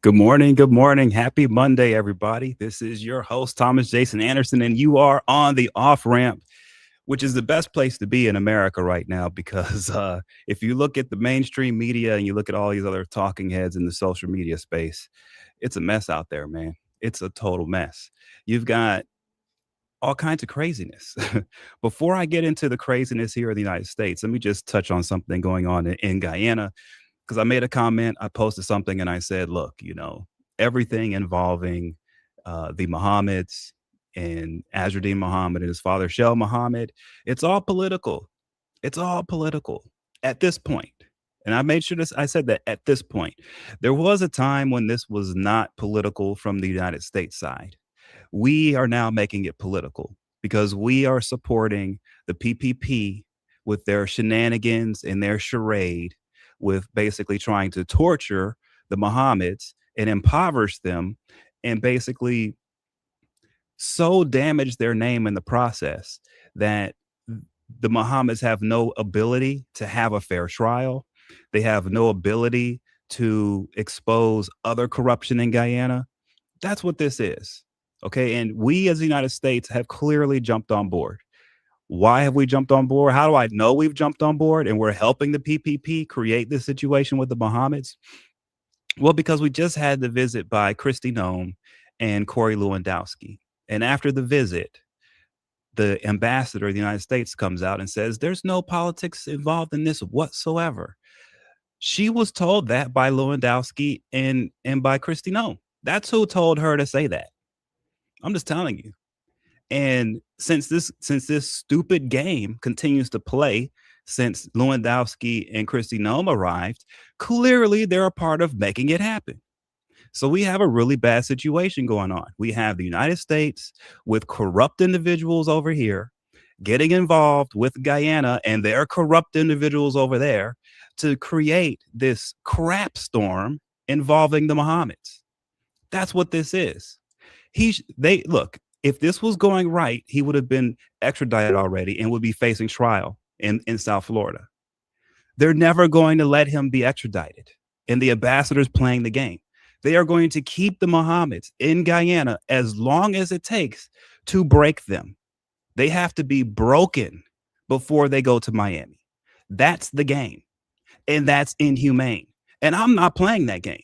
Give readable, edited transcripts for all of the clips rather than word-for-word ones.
Good morning. Good morning. Happy Monday, everybody. This is your host, Thomas Jason Anderson, and you are on the off ramp, which is the best place to be in America right now because if you look at the mainstream media and you look at all these other talking heads in the social media space, it's a mess out there, man. It's a total mess. You've got all kinds of craziness. Before I get into the craziness here in the United States, let me just touch on something going on in Guyana because I made a comment, I posted something, and I said, "Look, everything involving the Mohammeds and Azruddin Muhammad and his father Shell Muhammad, it's all political. It's all political at this point." And I made sure this. I said that at this point, there was a time when this was not political from the United States side. We are now making it political because we are supporting the PPP with their shenanigans and their charade with basically trying to torture the Mohammeds and impoverish them and basically so damage their name in the process that the Mohammeds have no ability to have a fair trial. They have no ability to expose other corruption in Guyana. That's what this is. Okay. And we as the United States have clearly jumped on board. Why have we jumped on board? How do I know we've jumped on board and we're helping the PPP create this situation with the Mohammeds? Well, because we just had the visit by Christy Nome and Corey Lewandowski. And after the visit, the ambassador of the United States comes out and says, there's no politics involved in this whatsoever. She was told that by Lewandowski and by Christy Nome. That's who told her to say that. I'm just telling you. And since this stupid game continues to play since Lewandowski and Christy Nome arrived, clearly they're a part of making it happen. So we have a really bad situation going on. We have the United States with corrupt individuals over here getting involved with Guyana and their corrupt individuals over there to create this crap storm involving the Mohammeds. That's what this is. They look, if this was going right, he would have been extradited already and would be facing trial in South Florida. They're never going to let him be extradited. And the ambassador's playing the game. They are going to keep the Mohammeds in Guyana as long as it takes to break them. They have to be broken before they go to Miami. That's the game. And that's inhumane. And I'm not playing that game.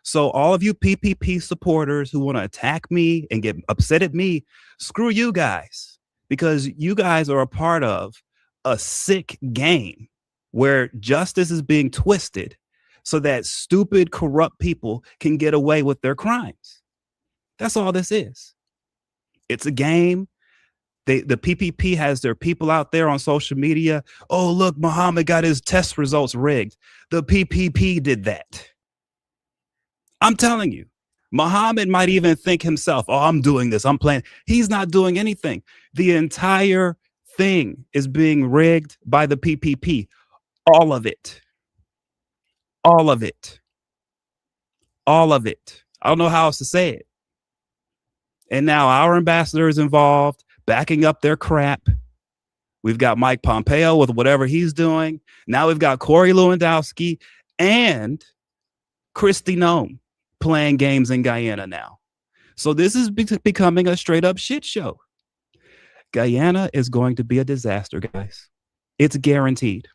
So all of you PPP supporters who want to attack me and get upset at me, screw you guys, because you guys are a part of a sick game where justice is being twisted so that stupid, corrupt people can get away with their crimes. That's all this is. It's a game. The PPP has their people out there on social media. Oh, look, Muhammad got his test results rigged. The PPP did that. I'm telling you, Muhammad might even think himself, oh, I'm doing this. I'm playing. He's not doing anything. The entire thing is being rigged by the PPP. All of it. All of it. All of it. I don't know how else to say it. And now our ambassador is involved, backing up their crap. We've got Mike Pompeo with whatever he's doing. Now we've got Corey Lewandowski and Christy Nome playing games in Guyana now. So this is becoming a straight up shit show. Guyana is going to be a disaster, guys. It's guaranteed.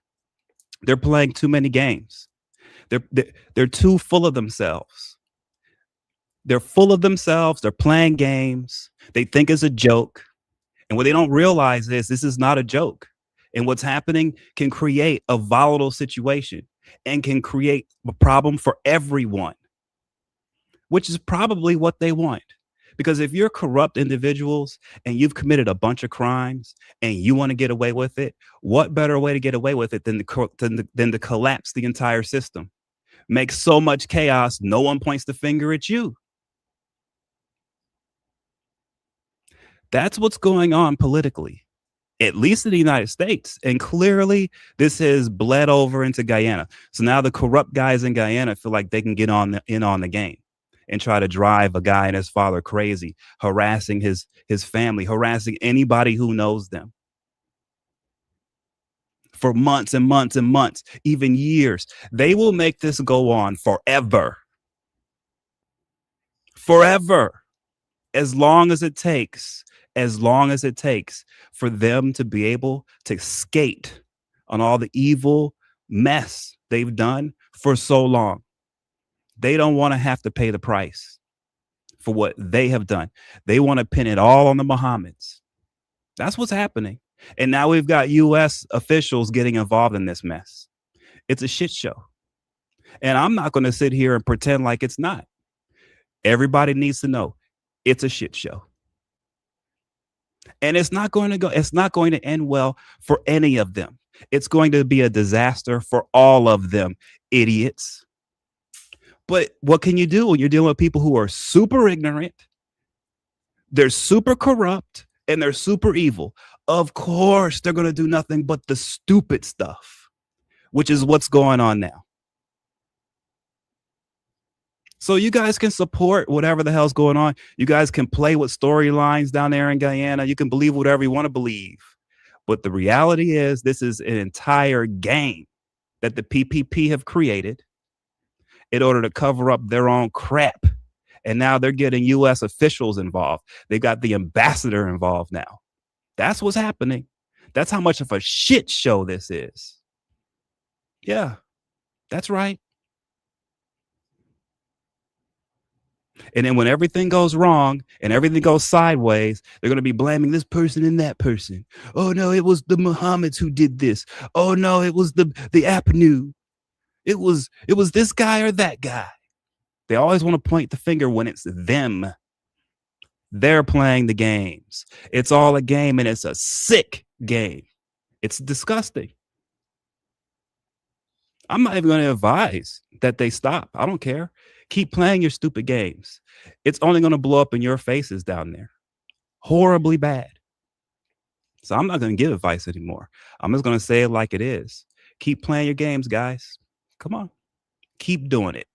They're playing too many games. They're too full of themselves. They're full of themselves. They're playing games. They think it's a joke. And what they don't realize is this is not a joke. And what's happening can create a volatile situation and can create a problem for everyone, which is probably what they want. Because if you're corrupt individuals and you've committed a bunch of crimes and you want to get away with it, what better way to get away with it than to collapse the entire system? Make so much chaos, no one points the finger at you. That's what's going on politically, at least in the United States. And clearly, this has bled over into Guyana. So now the corrupt guys in Guyana feel like they can get in on the game and try to drive a guy and his father crazy, harassing his family, harassing anybody who knows them for months and months and months, even years. They will make this go on forever. forever, as long as it takes, as long as it takes for them to be able to skate on all the evil mess they've done for so long. They don't want to have to pay the price for what they have done. They want to pin it all on the Mohammeds. That's what's happening. And now we've got US officials getting involved in this mess. It's a shit show. And I'm not going to sit here and pretend like it's not. Everybody needs to know it's a shit show. And it's not going to end well for any of them. It's going to be a disaster for all of them, idiots. But what can you do when you're dealing with people who are super ignorant, they're super corrupt, and they're super evil? Of course, they're going to do nothing but the stupid stuff, which is what's going on now. So you guys can support whatever the hell's going on. You guys can play with storylines down there in Guyana. You can believe whatever you want to believe. But the reality is this is an entire game that the PPP have created in order to cover up their own crap. And now they're getting US officials involved. They got the ambassador involved now. That's what's happening. That's how much of a shit show this is. Yeah, that's right. And then when everything goes wrong and everything goes sideways, they're going to be blaming this person and that person. Oh, no, it was the Mohammeds who did this. Oh, no, it was the Apnu. It was this guy or that guy. They always want to point the finger when it's them. They're playing the games. It's all a game, and it's a sick game. It's disgusting. I'm not even going to advise that they stop. I don't care. Keep playing your stupid games. It's only going to blow up in your faces down there. Horribly bad. So I'm not going to give advice anymore. I'm just going to say it like it is. Keep playing your games, guys. Come on. Keep doing it.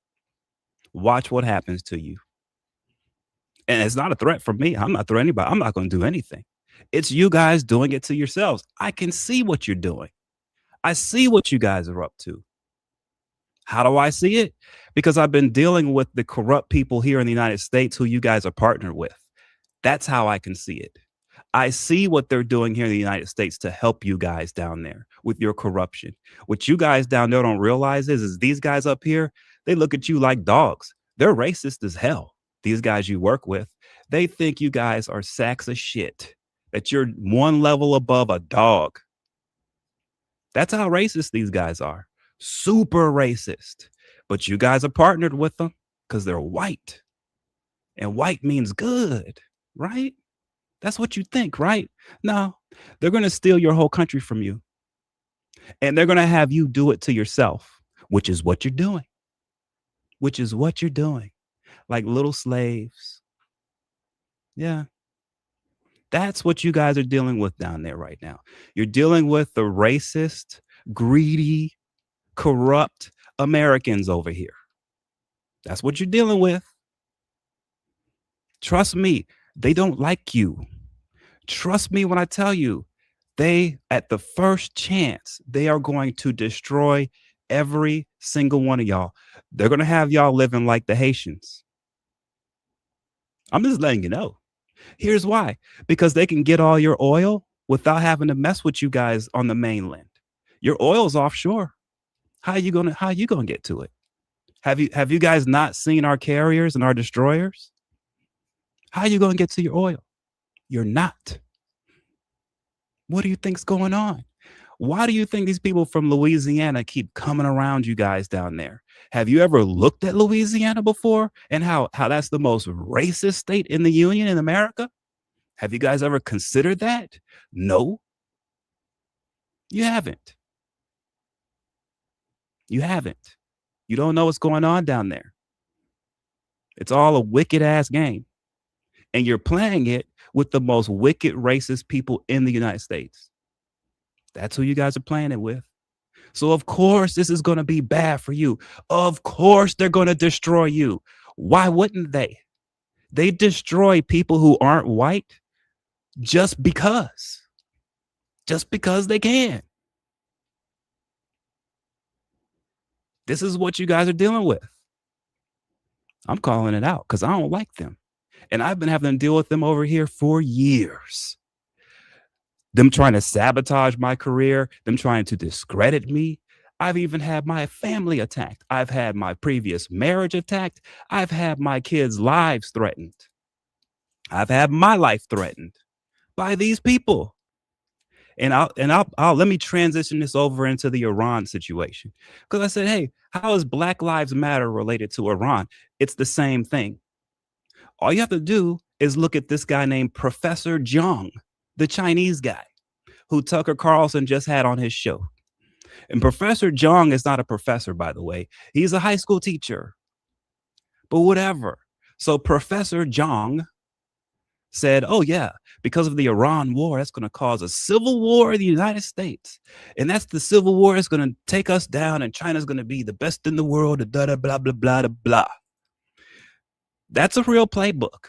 Watch what happens to you. And it's not a threat from me. I'm not threatening anybody. I'm not going to do anything. It's you guys doing it to yourselves. I can see what you're doing. I see what you guys are up to. How do I see it? Because I've been dealing with the corrupt people here in the United States who you guys are partnered with. That's how I can see it. I see what they're doing here in the United States to help you guys down there with your corruption. What you guys down there don't realize is these guys up here, they look at you like dogs. They're racist as hell. These guys you work with, they think you guys are sacks of shit, that you're one level above a dog. That's how racist these guys are. Super racist. But you guys are partnered with them because they're white. And white means good, right? That's what you think, right? No, they're going to steal your whole country from you. And they're going to have you do it to yourself, which is what you're doing. Which is what you're doing. Like little slaves. Yeah. That's what you guys are dealing with down there right now. You're dealing with the racist, greedy, corrupt Americans over here. That's what you're dealing with. Trust me, they don't like you. Trust me when I tell you, they, at the first chance, they are going to destroy every single one of y'all. They're going to have y'all living like the Haitians. I'm just letting you know. Here's why. Because they can get all your oil without having to mess with you guys on the mainland. Your oil's offshore. How are you gonna get to it? Have you guys not seen our carriers and our destroyers? How are you gonna get to your oil? You're not. What do you think's going on? Why do you think these people from Louisiana keep coming around you guys down there? Have you ever looked at Louisiana before and how that's the most racist state in the Union in America? Have you guys ever considered that? No, you haven't. You haven't. You don't know what's going on down there. It's all a wicked ass game. And you're playing it with the most wicked racist people in the United States. That's who you guys are playing it with. So of course this is going to be bad for you. Of course they're going to destroy you. Why wouldn't they? They destroy people who aren't white just because. Just because they can. This is what you guys are dealing with. I'm calling it out because I don't like them. And I've been having to deal with them over here for years. Them trying to sabotage my career, them trying to discredit me. I've even had my family attacked. I've had my previous marriage attacked. I've had my kids' lives threatened. I've had my life threatened by these people. And I'll let me transition this over into the Iran situation. Because I said, hey, how is Black Lives Matter related to Iran? It's the same thing. All you have to do is look at this guy named Professor Zhang, the Chinese guy who Tucker Carlson just had on his show. And Professor Zhang is not a professor, by the way. He's a high school teacher, but whatever. So Professor Zhang said, oh, yeah, because of the Iran war, that's going to cause a civil war in the United States. And that's the civil war is going to take us down, and China's going to be the best in the world, blah, blah, blah, blah, blah, blah. That's a real playbook.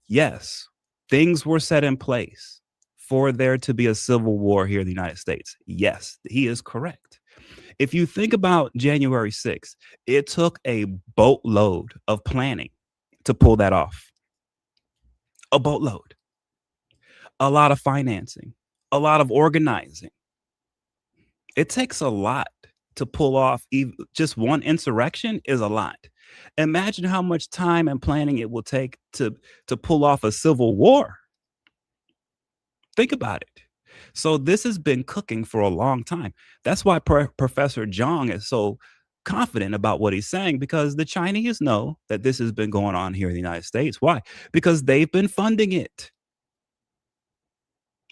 Yes, things were set in place for there to be a civil war here in the United States. Yes, he is correct. If you think about January 6th, it took a boatload of planning to pull that off. A boatload, a lot of financing, a lot of organizing. It takes a lot to pull off just one insurrection is a lot. Imagine how much time and planning it will take to pull off a civil war. Think about it. So this has been cooking for a long time. That's why Professor Zhang is so confident about what he's saying, because the Chinese know that this has been going on here in the United States. Why? Because they've been funding it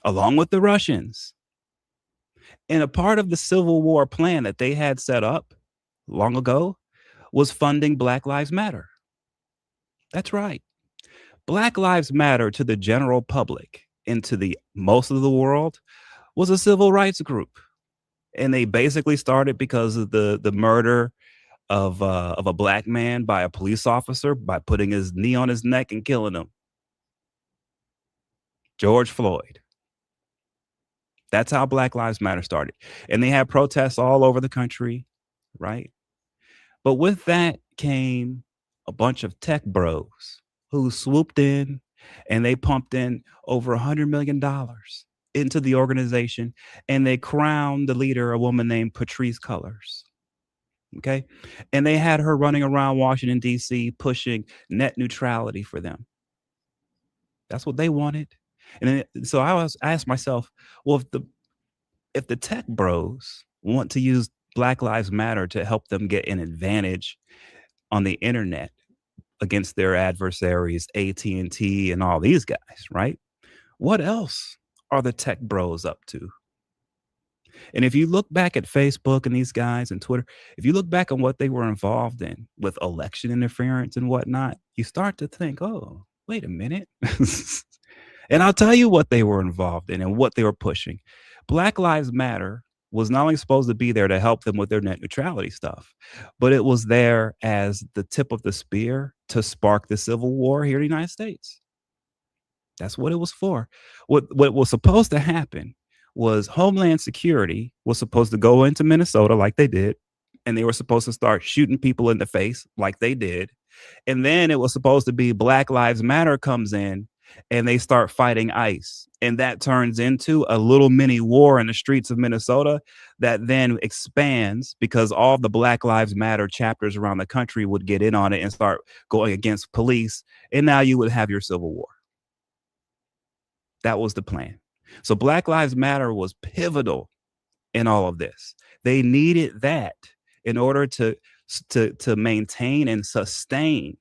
along with the Russians. And a part of the Civil War plan that they had set up long ago was funding Black Lives Matter. That's right. Black Lives Matter to the general public and to the most of the world was a civil rights group. And they basically started because of the murder of a black man by a police officer by putting his knee on his neck and killing him. George Floyd. That's how Black Lives Matter started. And they had protests all over the country, right? But with that came a bunch of tech bros who swooped in and they pumped in over $100 million into the organization, and they crowned the leader, a woman named Patrice Cullors. Okay. And they had her running around Washington, D.C., pushing net neutrality for them. That's what they wanted. And so I asked myself, well, if the tech bros want to use Black Lives Matter to help them get an advantage on the internet against their adversaries, AT&T and all these guys, right? What else are the tech bros up to? And if you look back at Facebook and these guys and Twitter, if you look back on what they were involved in with election interference and whatnot, you start to think, oh, wait a minute. And I'll tell you what they were involved in and what they were pushing. Black Lives Matter was not only supposed to be there to help them with their net neutrality stuff, but it was there as the tip of the spear to spark the civil war here in the United States. That's what it was for. What was supposed to happen was Homeland Security was supposed to go into Minnesota like they did, and they were supposed to start shooting people in the face like they did. And then it was supposed to be Black Lives Matter comes in and they start fighting ICE. And that turns into a little mini war in the streets of Minnesota that then expands because all the Black Lives Matter chapters around the country would get in on it and start going against police. And now you would have your civil war. That was the plan. So Black Lives Matter was pivotal in all of this. They needed that in order to maintain and sustain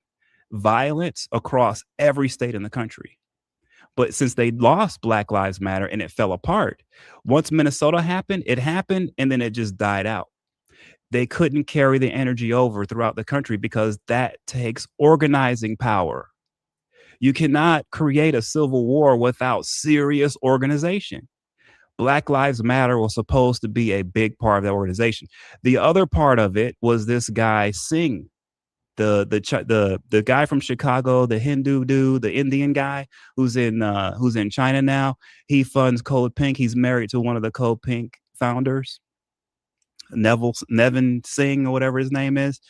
violence across every state in the country. But since they lost Black Lives Matter and it fell apart, once Minnesota happened, it happened and then it just died out. They couldn't carry the energy over throughout the country because that takes organizing power. You cannot create a civil war without serious organization. Black Lives Matter was supposed to be a big part of the organization. The other part of it was this guy Singh, the guy from Chicago, the Hindu dude, the Indian guy who's in China now. He funds Code Pink. He's married to one of the Code Pink founders, Nevin Singh or whatever his name is.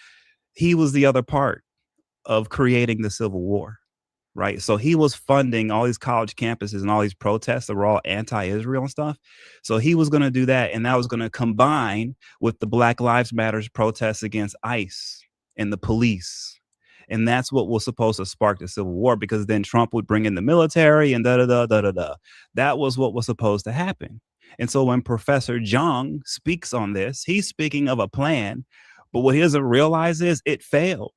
He was the other part of creating the Civil War, right? So he was funding all these college campuses and all these protests that were all anti-Israel and stuff. So he was going to do that, and that was going to combine with the Black Lives Matters protests against ICE and the police. And that's what was supposed to spark the Civil War, because then Trump would bring in the military and da da da da da da. That was what was supposed to happen. And so when Professor Jung speaks on this, he's speaking of a plan, but what he doesn't realize is it failed.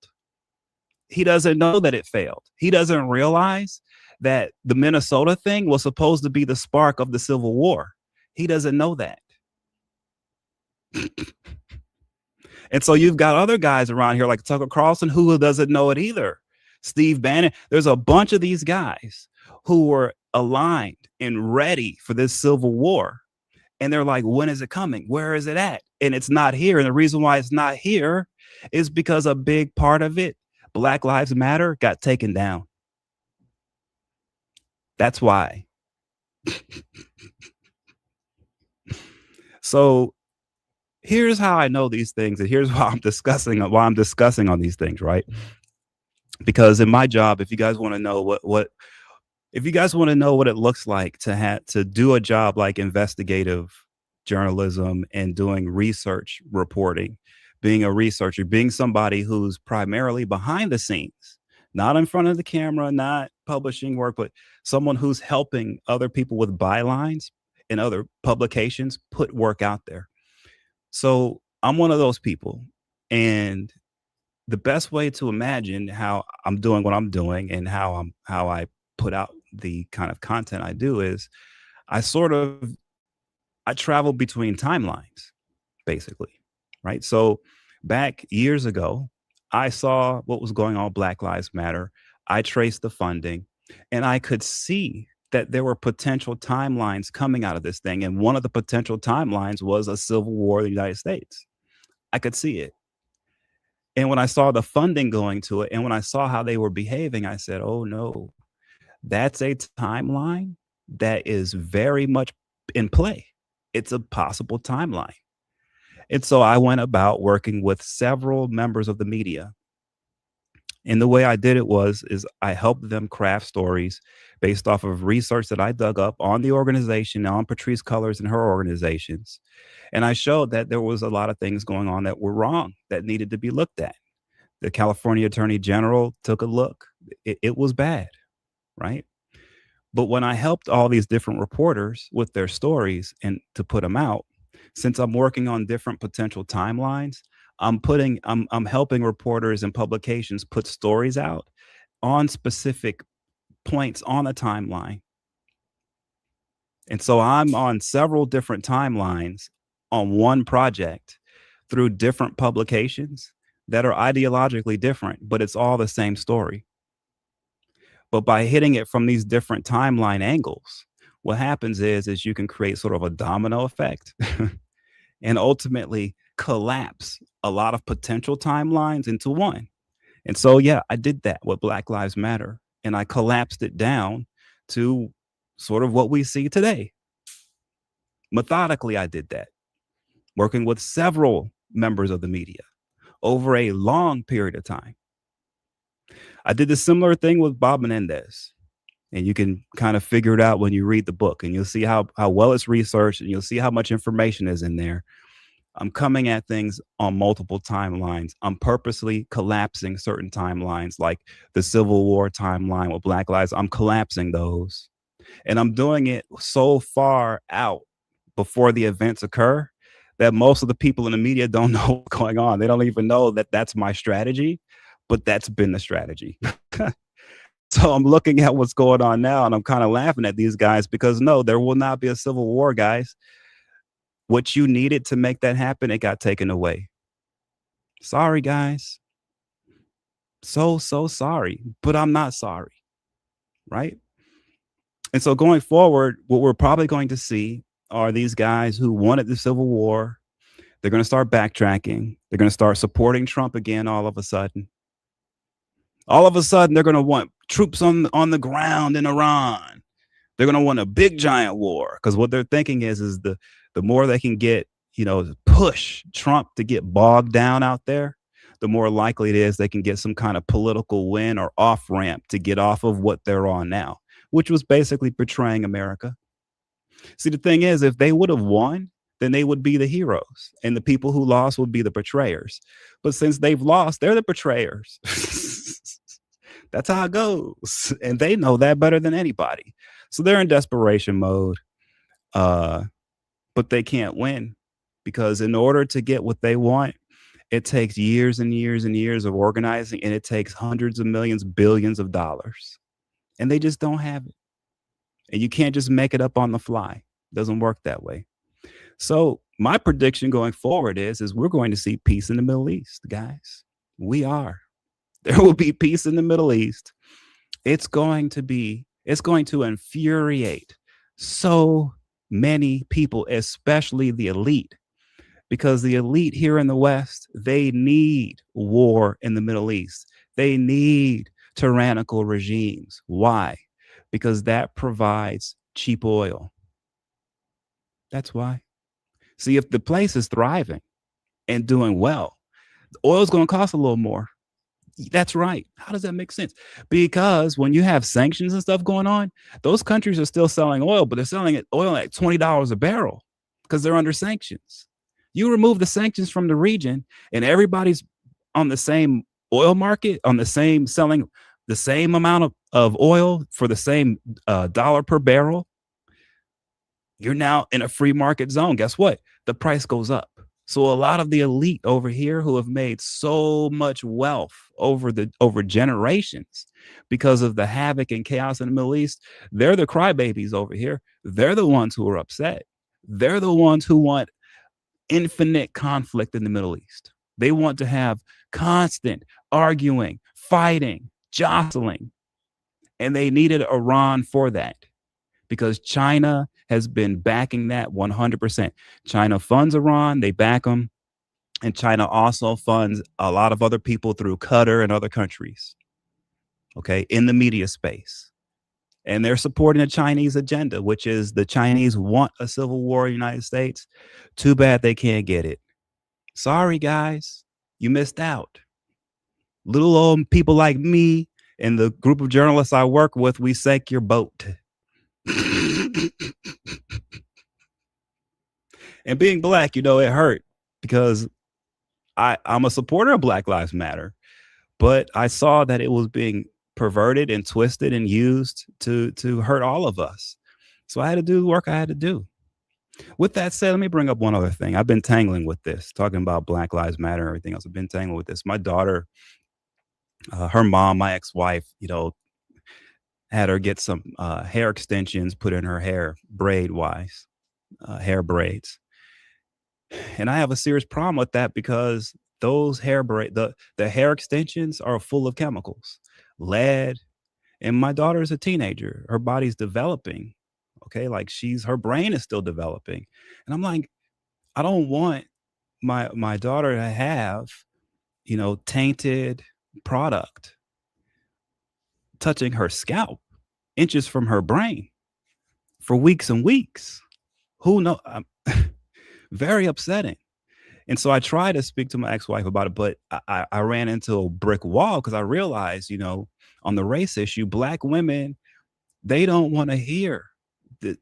He doesn't know that it failed. He doesn't realize that the Minnesota thing was supposed to be the spark of the Civil War. He doesn't know that. And so you've got other guys around here like Tucker Carlson who doesn't know it either. Steve Bannon. There's a bunch of these guys who were aligned and ready for this Civil War. And they're like, when is it coming? Where is it at? And it's not here. And the reason why it's not here is because a big part of it, Black Lives Matter, got taken down. That's why. So here's how I know these things, and here's why I'm discussing on these things, right? Because in my job, if you guys want to know what it looks like to do a job like investigative journalism and doing research reporting, being a researcher, being somebody who's primarily behind the scenes, not in front of the camera, not publishing work, but someone who's helping other people with bylines and other publications put work out there. So I'm one of those people. And the best way to imagine how I'm doing what I'm doing and how I put out the kind of content I do is I travel between timelines, basically, right? So back years ago, I saw what was going on, Black Lives Matter. I traced the funding, and I could see that there were potential timelines coming out of this thing. And one of the potential timelines was a civil war in the United States. I could see it. And when I saw the funding going to it, and when I saw how they were behaving, I said, oh no, that's a timeline that is very much in play. It's a possible timeline. And so I went about working with several members of the media. And the way I did it is I helped them craft stories based off of research that I dug up on the organization, on Patrisse Cullors and her organizations. And I showed that there was a lot of things going on that were wrong, that needed to be looked at. The California Attorney General took a look. It was bad, right? But when I helped all these different reporters with their stories and to put them out, since I'm working on different potential timelines, I'm helping reporters and publications put stories out on specific points on a timeline. And so I'm on several different timelines on one project through different publications that are ideologically different, but it's all the same story. But by hitting it from these different timeline angles, what happens is you can create sort of a domino effect and ultimately collapse a lot of potential timelines into one. And so, yeah, I did that with Black Lives Matter, and I collapsed it down to sort of what we see today. Methodically, I did that, working with several members of the media over a long period of time. I did a similar thing with Bob Menendez, and you can kind of figure it out when you read the book, and you'll see how well it's researched, and you'll see how much information is in there. I'm coming at things on multiple timelines. I'm purposely collapsing certain timelines, like the Civil War timeline with Black Lives. I'm collapsing those, and I'm doing it so far out before the events occur that most of the people in the media don't know what's going on. They don't even know that that's my strategy, but that's been the strategy. So I'm looking at what's going on now, and I'm kind of laughing at these guys because no, there will not be a civil war, guys. What you needed to make that happen, it got taken away. Sorry, guys. So sorry, but I'm not sorry, right? And so going forward, what we're probably going to see are these guys who wanted the Civil War. They're going to start backtracking. They're going to start supporting Trump again all of a sudden. All of a sudden, they're going to want troops on the ground in Iran. They're going to want a big giant war, because what they're thinking is the more they can get, push Trump to get bogged down out there, the more likely it is they can get some kind of political win or off ramp to get off of what they're on now, which was basically betraying America. See, the thing is, if they would have won, then they would be the heroes, and the people who lost would be the betrayers. But since they've lost, they're the betrayers. That's how it goes, and they know that better than anybody. So they're in desperation mode, uh, but they can't win because in order to get what they want, it takes years and years and years of organizing, and it takes hundreds of millions, billions of dollars, and they just don't have it. And you can't just make it up on the fly. It doesn't work that way. So my prediction going forward is we're going to see peace in the Middle East, guys. We are. There will be peace in the Middle East. It's going to infuriate so many people, especially the elite, because the elite here in the West, they need war in the Middle East. They need tyrannical regimes. Why? Because that provides cheap oil. That's why. See, if the place is thriving and doing well, oil is going to cost a little more. That's right. How does that make sense? Because when you have sanctions and stuff going on, those countries are still selling oil, but they're selling oil at $20 a barrel because they're under sanctions. You remove the sanctions from the region and everybody's on the same oil market, on the same selling the same amount of oil for the same dollar per barrel. You're now in a free market zone. Guess what? The price goes up. So a lot of the elite over here who have made so much wealth over generations because of the havoc and chaos in the Middle East, they're the crybabies over here. They're the ones who are upset. They're the ones who want infinite conflict in the Middle East. They want to have constant arguing, fighting, jostling. And they needed Iran for that because China has been backing that 100%. China funds Iran, they back them, and China also funds a lot of other people through Qatar and other countries, okay, in the media space. And they're supporting the Chinese agenda, which is the Chinese want a civil war in the United States. Too bad they can't get it. Sorry, guys, you missed out. Little old people like me and the group of journalists I work with, we sank your boat. And being black, it hurt because I'm a supporter of Black Lives Matter, but I saw that it was being perverted and twisted and used to hurt all of us. So I had to do the work I had to do. With that said, let me bring up one other thing. I've been tangling with this, talking about Black Lives Matter and everything else. I've been tangling with this. My daughter, her mom, my ex-wife, had her get some hair extensions put in her hair, braid-wise, hair braids. And I have a serious problem with that because those the hair extensions are full of chemicals, lead. And my daughter is a teenager. Her body's developing. Okay. Like her brain is still developing. And I'm like, I don't want my daughter to have, tainted product touching her scalp inches from her brain for weeks and weeks. Who knows? Very upsetting. And so I tried to speak to my ex-wife about it, but I ran into a brick wall because I realized, on the race issue, Black women, they don't want to hear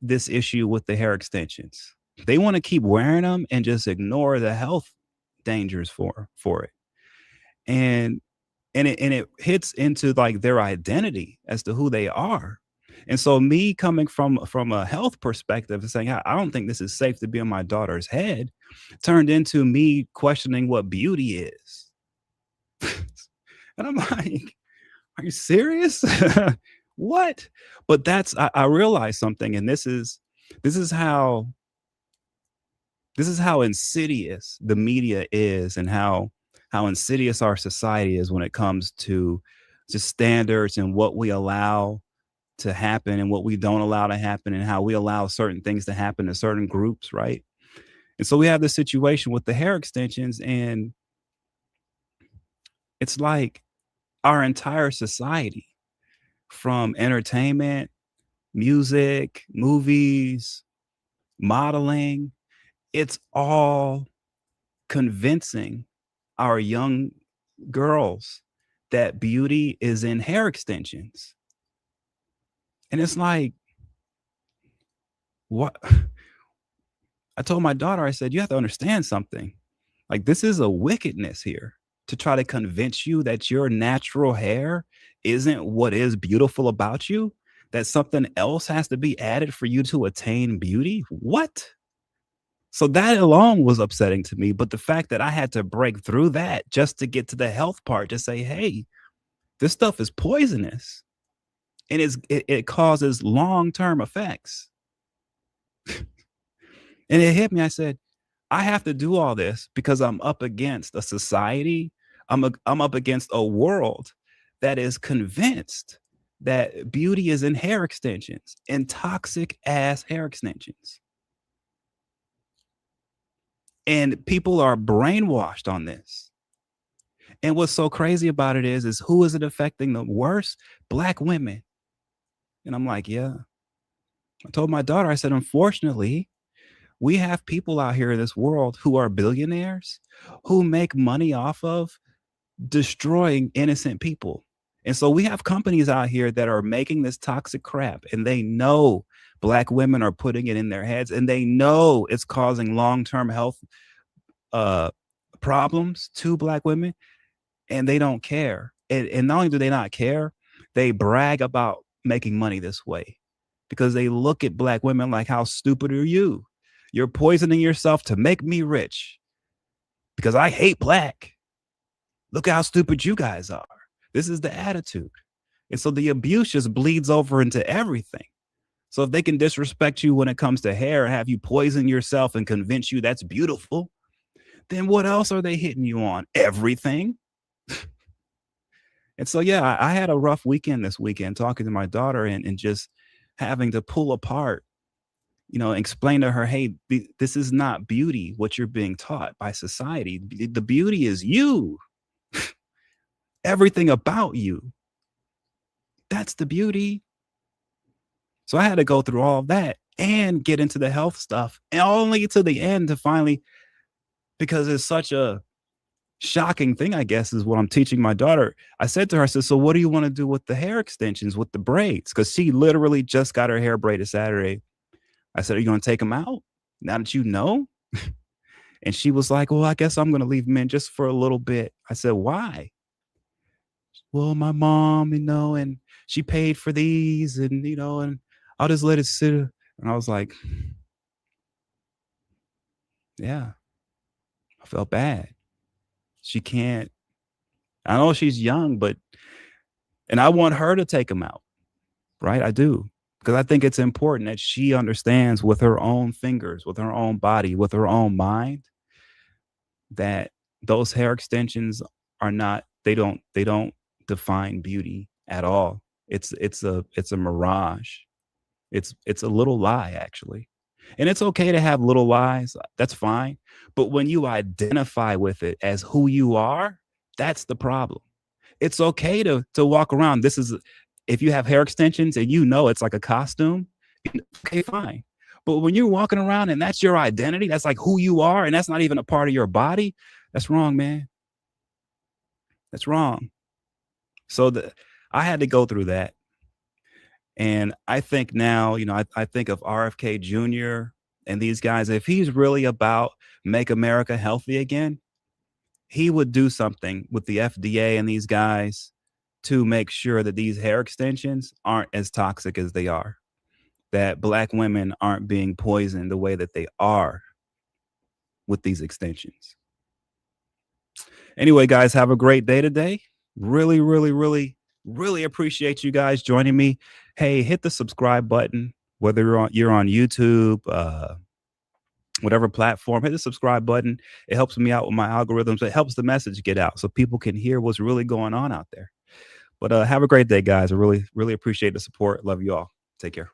this issue with the hair extensions. They want to keep wearing them and just ignore the health dangers for it. And it hits into like their identity as to who they are. And so me coming from a health perspective and saying, I don't think this is safe to be on my daughter's head, turned into me questioning what beauty is. And I'm like, are you serious? What? But I realized something, and this is how insidious the media is, and how insidious our society is when it comes to just standards and what we allow to happen and what we don't allow to happen, and how we allow certain things to happen to certain groups, right? And so we have this situation with the hair extensions, and it's like our entire society, from entertainment, music, movies, modeling, it's all convincing our young girls that beauty is in hair extensions. And it's like, what? I told my daughter, I said, you have to understand something. Like, this is a wickedness here to try to convince you that your natural hair isn't what is beautiful about you, that something else has to be added for you to attain beauty. What? So that alone was upsetting to me. But the fact that I had to break through that just to get to the health part, to say, hey, this stuff is poisonous and it causes long-term effects. And it hit me. I said, I have to do all this because I'm up against a society. I'm up against a world that is convinced that beauty is in hair extensions and toxic ass hair extensions. And people are brainwashed on this. And what's so crazy about it is who is it affecting the worst? Black women. And I'm like, yeah. I told my daughter, I said, unfortunately, we have people out here in this world who are billionaires who make money off of destroying innocent people. And so we have companies out here that are making this toxic crap, and they know Black women are putting it in their heads, and they know it's causing long-term health problems to Black women, and they don't care. And not only do they not care, they brag about making money this way because they look at Black women like, how stupid are you? You're poisoning yourself to make me rich because I hate Black. Look how stupid you guys are. This is the attitude. And so the abuse just bleeds over into everything. So if they can disrespect you when it comes to hair and have you poison yourself and convince you that's beautiful, then what else are they hitting you on? Everything. And so, yeah, I had a rough weekend this weekend talking to my daughter and just having to pull apart, explain to her, hey, this is not beauty, what you're being taught by society. The beauty is you. Everything about you. That's the beauty. So I had to go through all of that and get into the health stuff, and only to the end to finally, because it's such a shocking thing, I guess, is what I'm teaching my daughter. I said to her, I said, so what do you want to do with the hair extensions, with the braids? Because she literally just got her hair braided Saturday. I said, are you going to take them out now that you know? And she was like, well, I guess I'm going to leave them in just for a little bit. I said, why? Well, my mom, and she paid for these and, and I'll just let it sit. And I was like, yeah, I felt bad. She can't, I know she's young, and I want her to take them out. Right. I do. Because I think it's important that she understands with her own fingers, with her own body, with her own mind, that those hair extensions are not, they don't define beauty at all. It's a mirage. It's a little lie, actually. And it's okay to have little lies. That's fine. But when you identify with it as who you are, that's the problem. It's okay to walk around. If you have hair extensions and it's like a costume, okay, fine. But when you're walking around and that's your identity, that's like who you are, and that's not even a part of your body, that's wrong, man. That's wrong. So I had to go through that. And I think now, I think of RFK Jr. and these guys, if he's really about make America healthy again, he would do something with the FDA and these guys to make sure that these hair extensions aren't as toxic as they are, that Black women aren't being poisoned the way that they are with these extensions. Anyway, guys, have a great day today. Really, really, really, really appreciate you guys joining me. Hey, hit the subscribe button, whether you're on YouTube, whatever platform, hit the subscribe button. It helps me out with my algorithms. It helps the message get out so people can hear what's really going on out there. But have a great day, guys. I really, really appreciate the support. Love you all. Take care.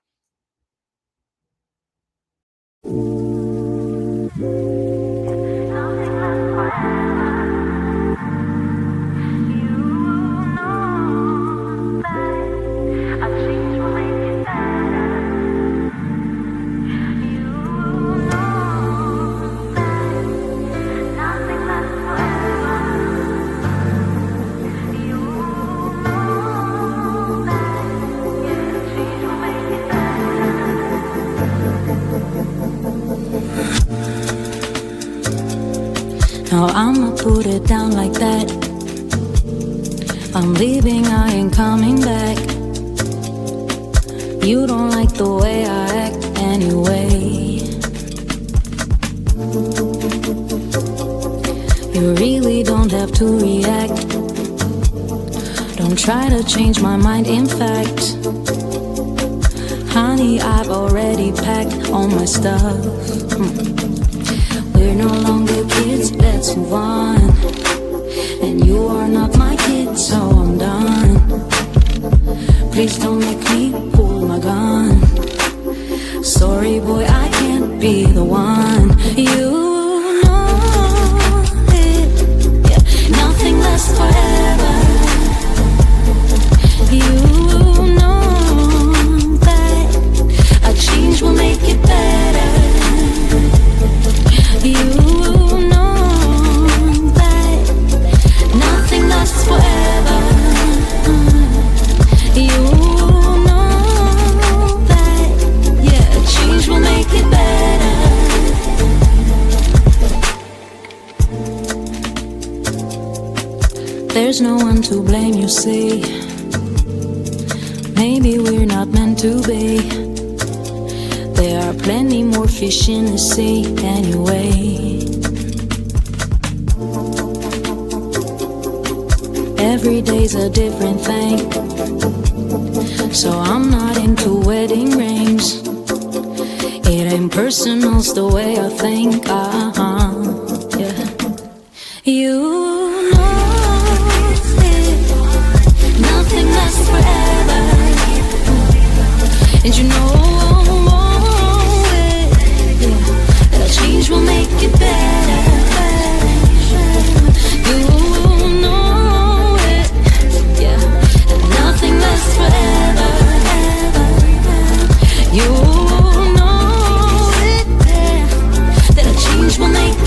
No, I'ma put it down like that. I'm leaving, I ain't coming back. You don't like the way I act anyway. You really don't have to react. Don't try to change my mind, in fact. Honey, I've already packed all my stuff. We're no longer kids, let's move on. And you are not my kid, so I'm done. Please don't make me pull my gun. Sorry boy, I can't be the one. You know it, yeah. Nothing lasts forever. You know that a change will make it better. You know that nothing lasts forever. You know that, yeah, a change will make it better. There's no one to blame, you see. Maybe we're not meant to be. There are plenty more fish in the sea anyway. Every day's a different thing, so I'm not into wedding rings. It ain't personal, it's the way I think. Yeah. You know it. Nothing lasts forever, and you know it. Yeah. That a change will make it better. You know it. Yeah. That nothing lasts forever. You know it. Yeah. That a change will make